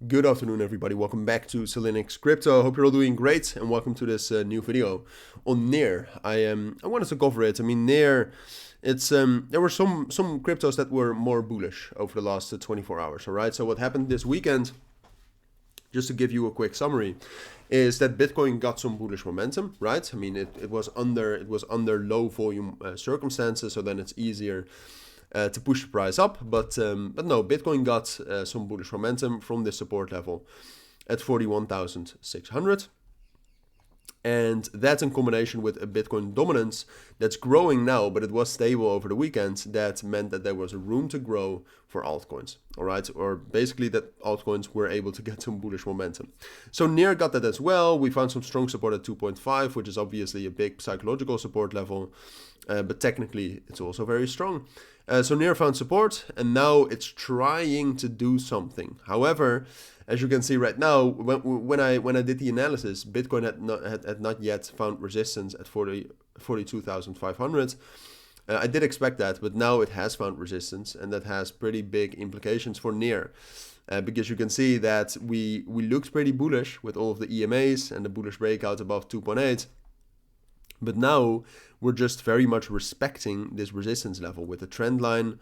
Good afternoon, everybody. Welcome back to Cilinix Crypto. Hope you're all doing great, and welcome to this new video on Near. I wanted to cover it. I mean, Near, it's there were some cryptos that were more bullish over the last 24 hours. All right. So what happened this weekend? Just to give you a quick summary, is that Bitcoin got some bullish momentum, right? I mean, it was under low volume circumstances, so then it's easier to push the price up, but no, Bitcoin got some bullish momentum from this support level at 41,600, and that in combination with a Bitcoin dominance that's growing now, but it was stable over the weekend. That meant that there was a room to grow for altcoins, all right, or basically that altcoins were able to get some bullish momentum. So Near got that as well. We found some strong support at 2.5, which is obviously a big psychological support level, but technically it's also very strong. So Near found support, and now it's trying to do something. However, as you can see right now, when I did the analysis, Bitcoin had not yet found resistance at 42,500. I did expect that, but now it has found resistance, and that has pretty big implications for Near. Because you can see that we looked pretty bullish with all of the EMAs and the bullish breakout above 2.8. But now we're just very much respecting this resistance level with the trend line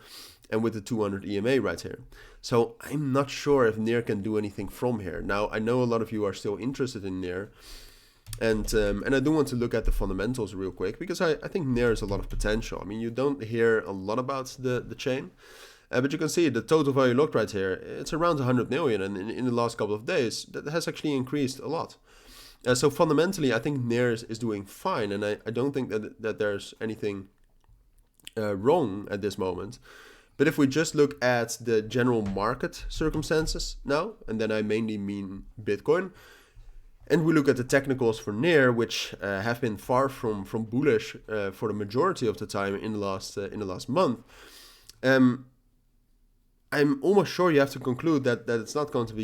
and with the 200 EMA right here. So I'm not sure if Near can do anything from here. Now, I know a lot of you are still interested in Near, and I do want to look at the fundamentals real quick, because I think Near has a lot of potential. I mean, you don't hear a lot about the chain, but you can see the total value locked right here. It's around 100 million, and in the last couple of days, that has actually increased a lot. So fundamentally, I think Near is doing fine, and I don't think that there's anything wrong at this moment. But if we just look at the general market circumstances now, and then I mainly mean Bitcoin, and we look at the technicals for Near, which have been far from bullish for the majority of the time in the last month, I'm almost sure you have to conclude that it's not going to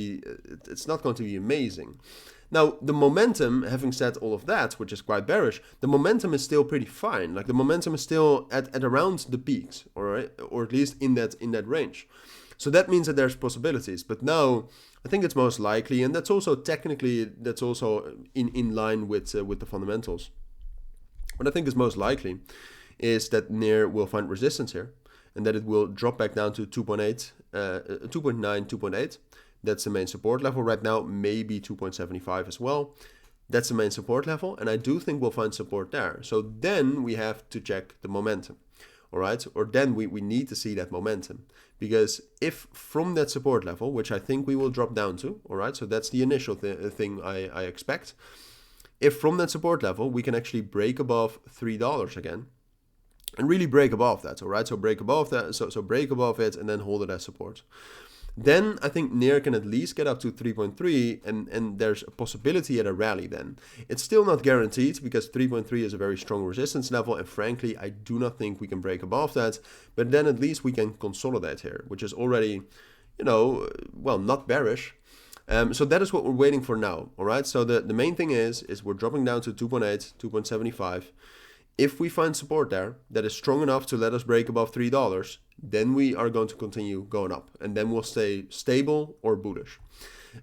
be amazing. Now, the momentum, having said all of that, which is quite bearish, the momentum is still pretty fine. Like, the momentum is still at around the peaks, or at least in that range. So that means that there's possibilities. But now, I think it's most likely, and that's also technically, in line with the fundamentals. What I think is most likely is that Near will find resistance here, and that it will drop back down to 2.8, 2.9, 2.8. That's the main support level right now, maybe 2.75 as well. That's the main support level, and I do think we'll find support there. So then we have to check the momentum, all right? Or then we need to see that momentum, because if from that support level, which I think we will drop down to, all right? So that's the initial thing I expect. If from that support level, we can actually break above $3 again, and really break above that, all right? So break above that, so break above it, and then hold it as support. Then I think Near can at least get up to 3.3, and there's a possibility at a rally then. It's still not guaranteed, because 3.3 is a very strong resistance level, and frankly, I do not think we can break above that, but then at least we can consolidate here, which is already, well, not bearish. So that is what we're waiting for now, all right? So the main thing is we're dropping down to 2.8, 2.75. If we find support there that is strong enough to let us break above $3, then we are going to continue going up, and then we'll stay stable or bullish.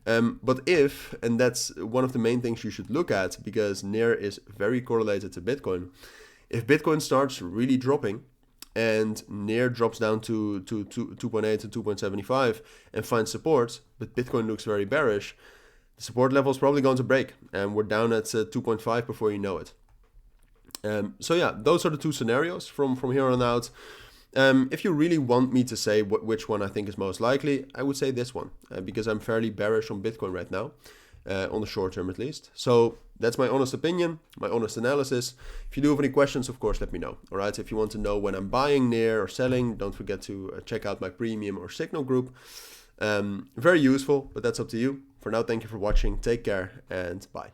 But if, and that's one of the main things you should look at, because Near is very correlated to Bitcoin, if Bitcoin starts really dropping and Near drops down to 2.8 to 2.75 and finds support, but Bitcoin looks very bearish, the support level is probably going to break, and we're down at 2.5 before you know it. So yeah, those are the two scenarios from here on out. If you really want me to say which one I think is most likely, I would say this one, because I'm fairly bearish on Bitcoin right now, on the short term at least. So that's my honest opinion, my honest analysis. If you do have any questions, of course, let me know. All right. If you want to know when I'm buying Near or selling, don't forget to check out my premium or signal group. Very useful, but that's up to you. For now, thank you for watching. Take care and bye.